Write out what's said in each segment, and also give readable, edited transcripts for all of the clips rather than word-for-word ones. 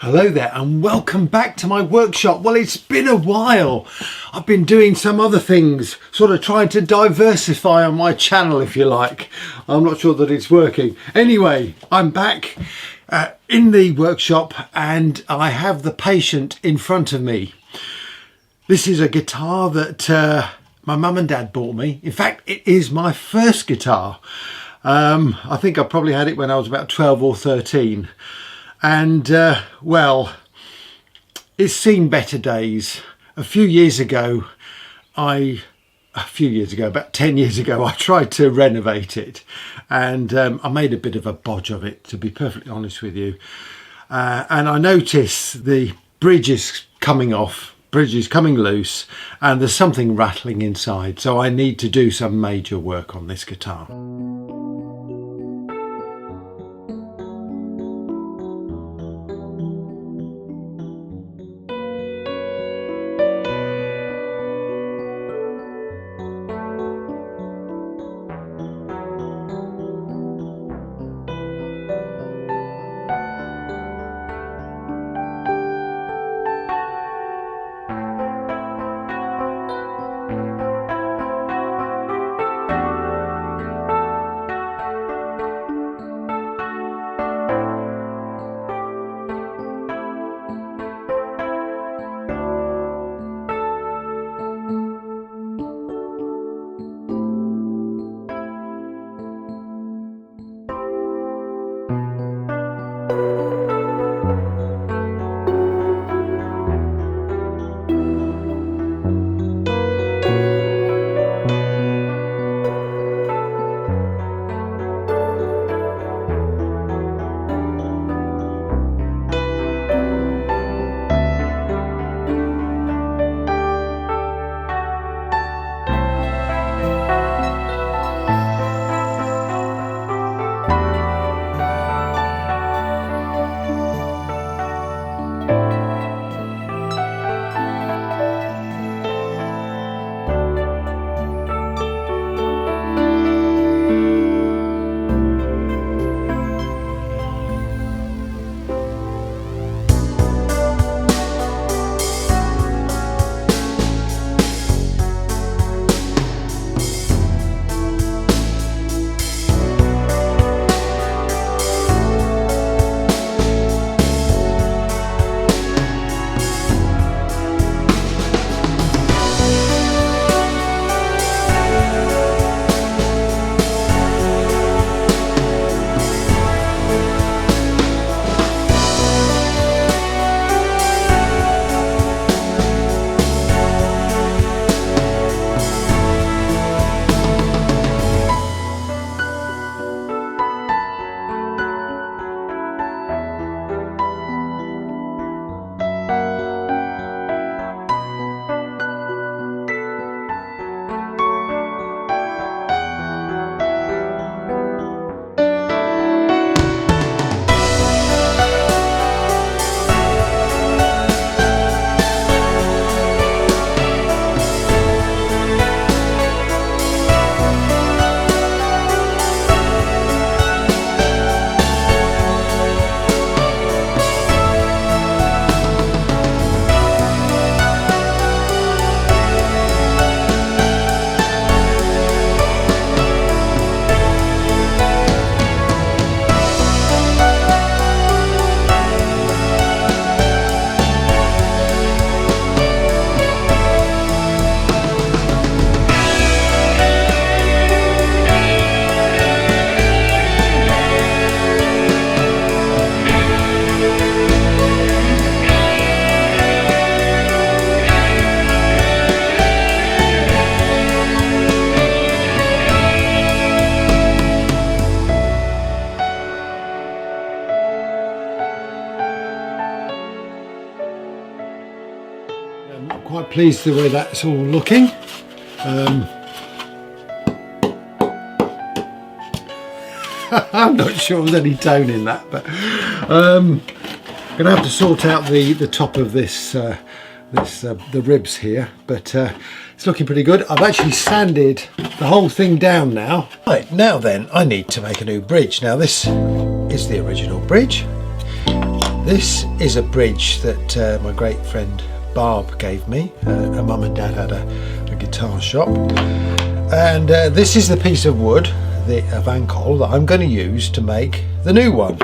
Hello there and welcome back to my workshop. Well, it's been a while. I've been doing some other things, sort of trying to diversify on my channel, if you like. I'm not sure that it's working. Anyway, I'm back in the workshop and I have the patient in front of me. This is a guitar that my mum and dad bought me. In fact, it is my first guitar. I think I probably had it when I was about 12 or 13. And well, it's seen better days. A few years ago, about 10 years ago, I tried to renovate it, and I made a bit of a bodge of it, to be perfectly honest with you. And I noticed the bridge is coming off, bridge is coming loose, and there's something rattling inside. So I need to do some major work on this guitar. I'm not quite pleased the way that's all looking. I'm not sure there's any tone in that, but I'm gonna have to sort out the top of this the ribs here, but it's looking pretty good. I've actually sanded the whole thing down now. Right, now then, I need to make a new bridge. Now this is the original bridge. This is a bridge that my great friend Barb gave me. Her mum and dad had a guitar shop, and this is the piece of wood, the Vancol, that I'm going to use to make the new one.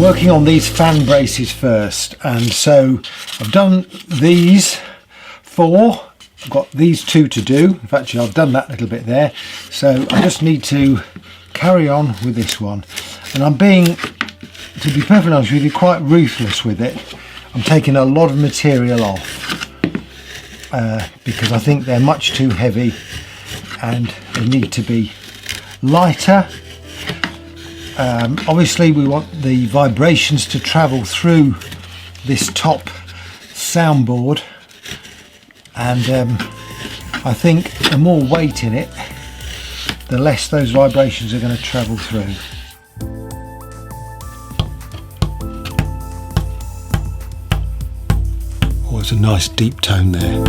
Working on these fan braces first, and so I've done these 4. I've got these 2 to do. In fact, I've done that little bit there, so I just need to carry on with this one. And I'm being, to be perfectly honest with you, quite ruthless with it. I'm taking a lot of material off because I think they're much too heavy and they need to be lighter. Obviously we want the vibrations to travel through this top soundboard, and I think the more weight in it, the less those vibrations are going to travel through. Oh, it's a nice deep tone there.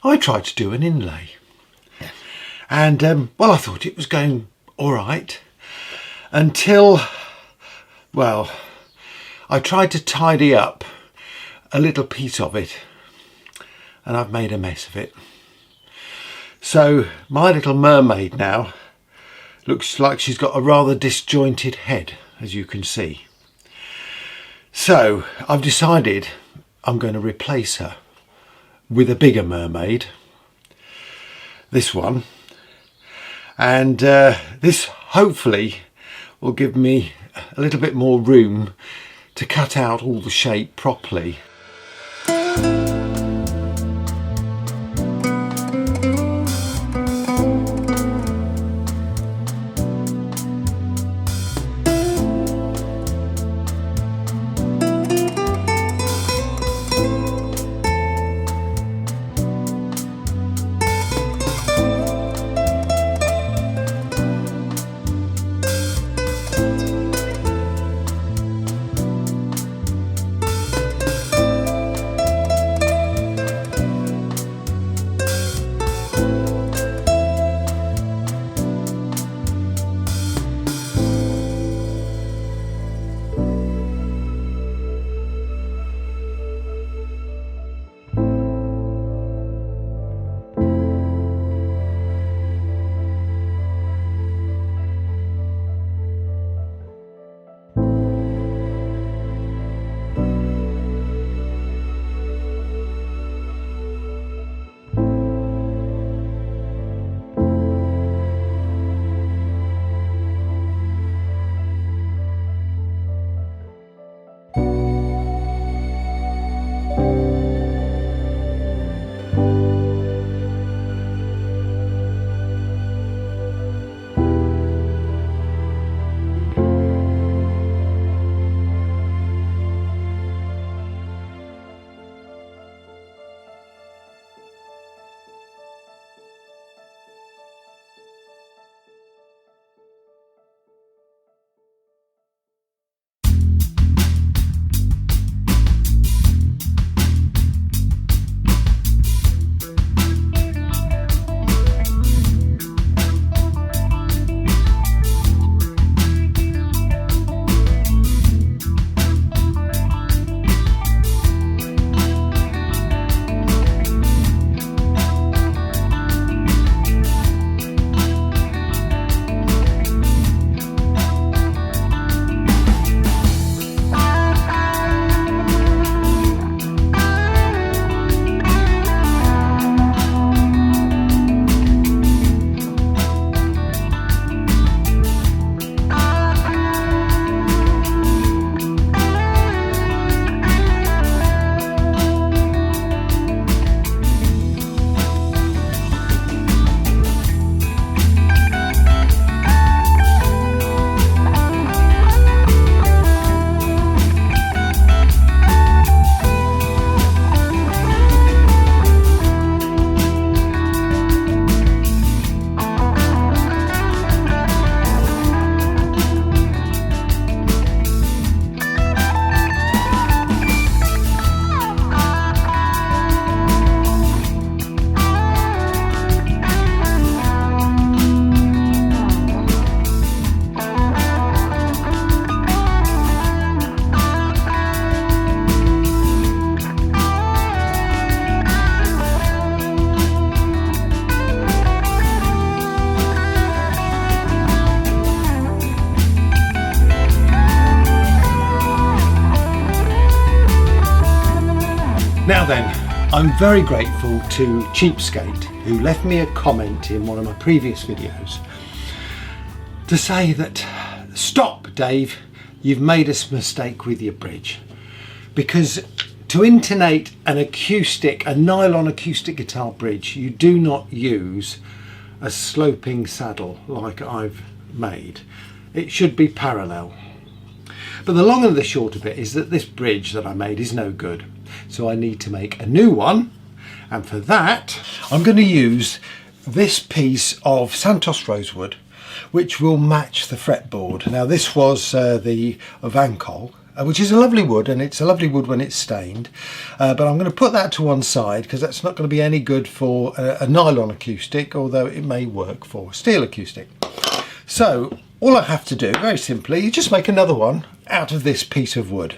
I tried to do an inlay, and well, I thought it was going all right until, well, I tried to tidy up a little piece of it and I've made a mess of it. So my little mermaid now looks like she's got a rather disjointed head, as you can see. So I've decided I'm going to replace her with a bigger mermaid, this one, and this hopefully will give me a little bit more room to cut out all the shape properly. Now then, I'm very grateful to Cheapskate, who left me a comment in one of my previous videos to say that, stop Dave, you've made a mistake with your bridge. Because to intonate a nylon acoustic guitar bridge, you do not use a sloping saddle like I've made. It should be parallel. But the long and the short of it is that this bridge that I made is no good. So I need to make a new one. And for that, I'm going to use this piece of Santos rosewood, which will match the fretboard. Now this was the Vancol, which is a lovely wood, and it's a lovely wood when it's stained. But I'm going to put that to one side because that's not going to be any good for a nylon acoustic, although it may work for steel acoustic. So all I have to do, very simply, is just make another one out of this piece of wood.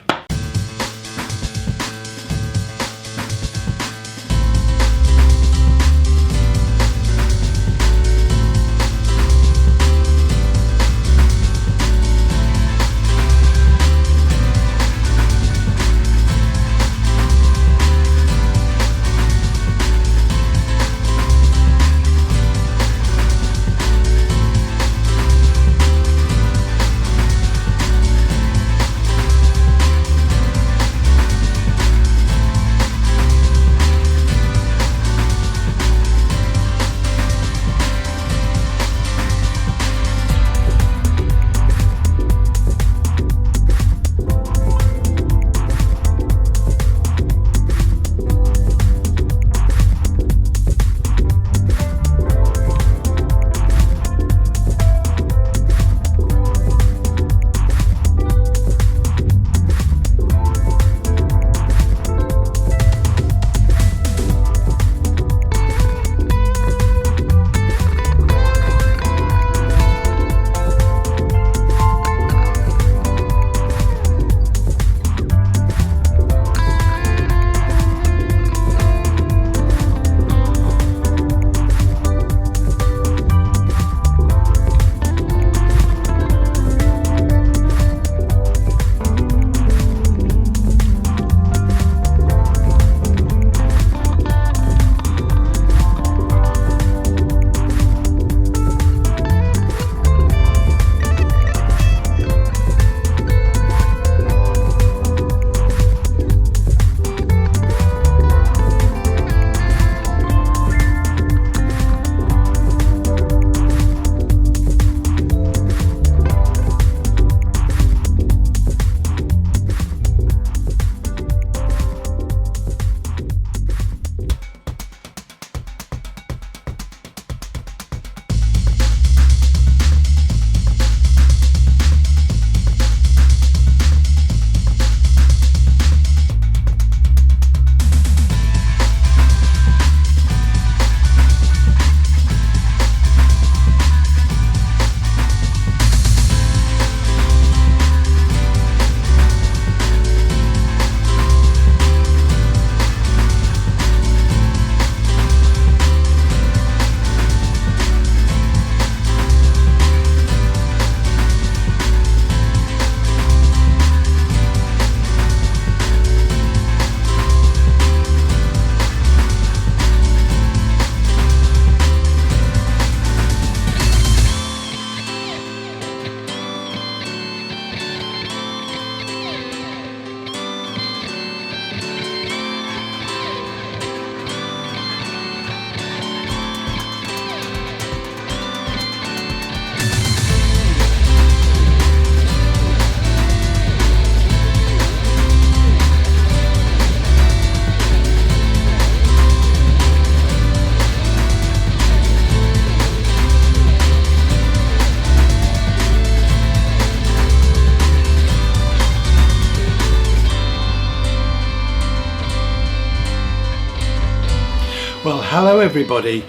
Well, hello everybody.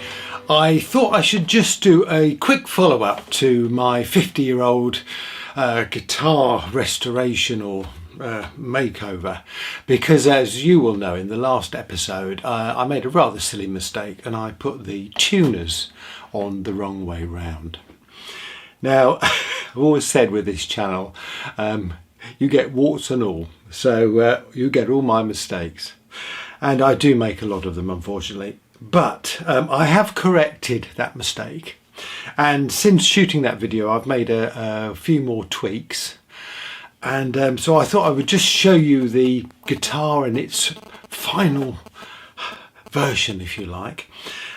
I thought I should just do a quick follow-up to my 50-year-old guitar restoration or makeover, because as you will know, in the last episode I made a rather silly mistake and I put the tuners on the wrong way round. Now, I've always said with this channel, you get warts and all, so you get all my mistakes. and I do make a lot of them, unfortunately. But I have corrected that mistake, and since shooting that video I've made a few more tweaks, and so I thought I would just show you the guitar in its final version, if you like.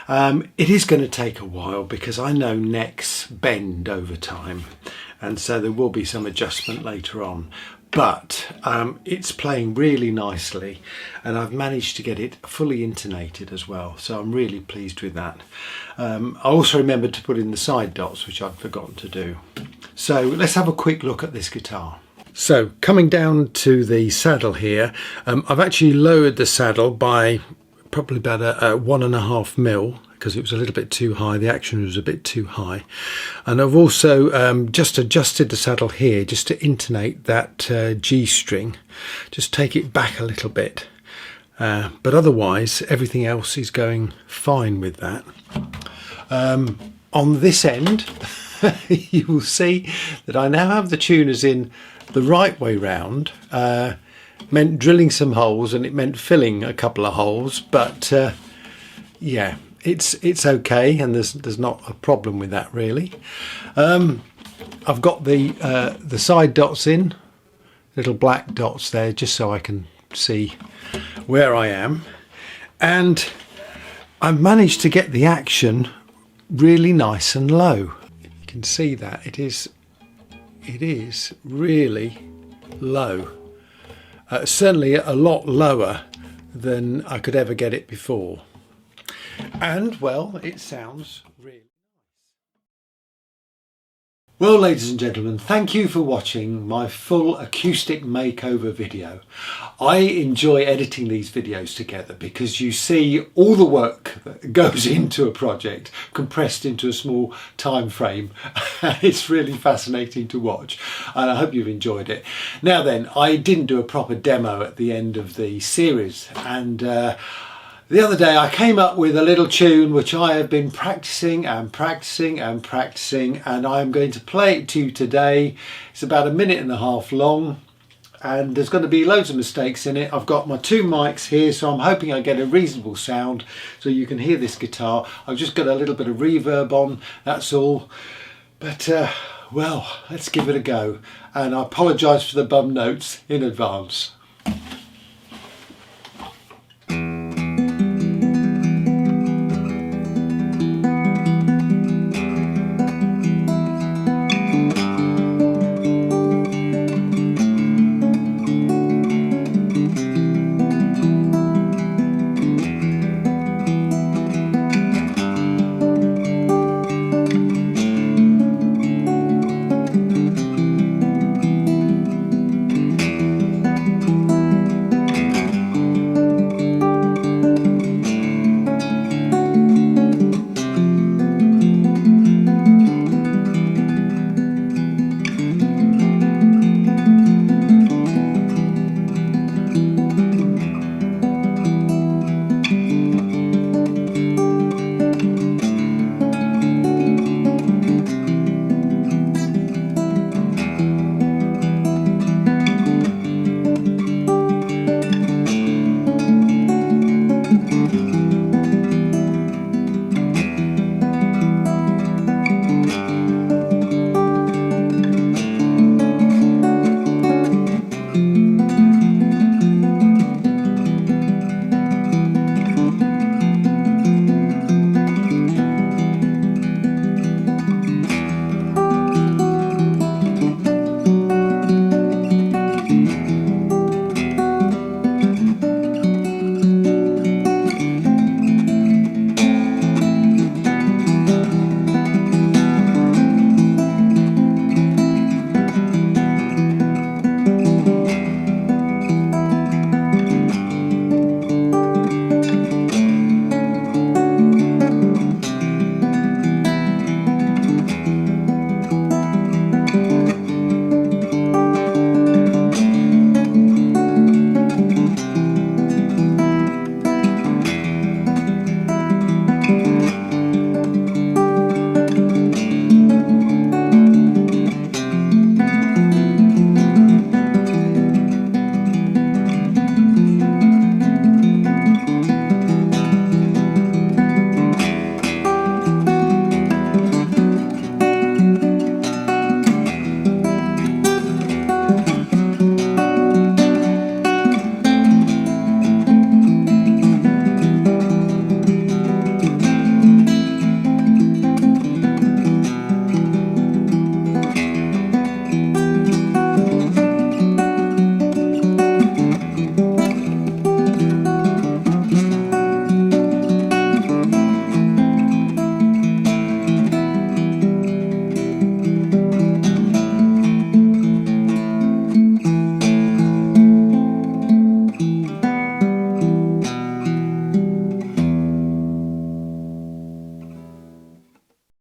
It is going to take a while because I know necks bend over time, and so there will be some adjustment later on, but it's playing really nicely, and I've managed to get it fully intonated as well, so I'm really pleased with that. I also remembered to put in the side dots, which I'd forgotten to do. So let's have a quick look at this guitar. So coming down to the saddle here, I've actually lowered the saddle by probably about a 1.5 mil, because it was a little bit too high, the action was a bit too high. And I've also just adjusted the saddle here just to intonate that G string, just take it back a little bit. But otherwise everything else is going fine with that. On this end you will see that I now have the tuners in the right way round. Meant drilling some holes, and it meant filling a couple of holes, but yeah, it's okay, and there's not a problem with that really. I've got the side dots in, little black dots there, just so I can see where I am, and I've managed to get the action really nice and low. You can see that it is really low. Certainly a lot lower than I could ever get it before. And, well, it sounds really nice. Well, ladies and gentlemen, thank you for watching my full acoustic makeover video. I enjoy editing these videos together because you see all the work that goes into a project compressed into a small time frame. It's really fascinating to watch, and I hope you've enjoyed it. Now then, I didn't do a proper demo at the end of the series, and the other day I came up with a little tune which I have been practicing and practicing and practicing, and I'm going to play it to you today. It's about 1.5 minutes long, and there's going to be loads of mistakes in it. I've got my 2 mics here, so I'm hoping I get a reasonable sound so you can hear this guitar. I've just got a little bit of reverb on, that's all. But well, let's give it a go, and I apologise for the bum notes in advance.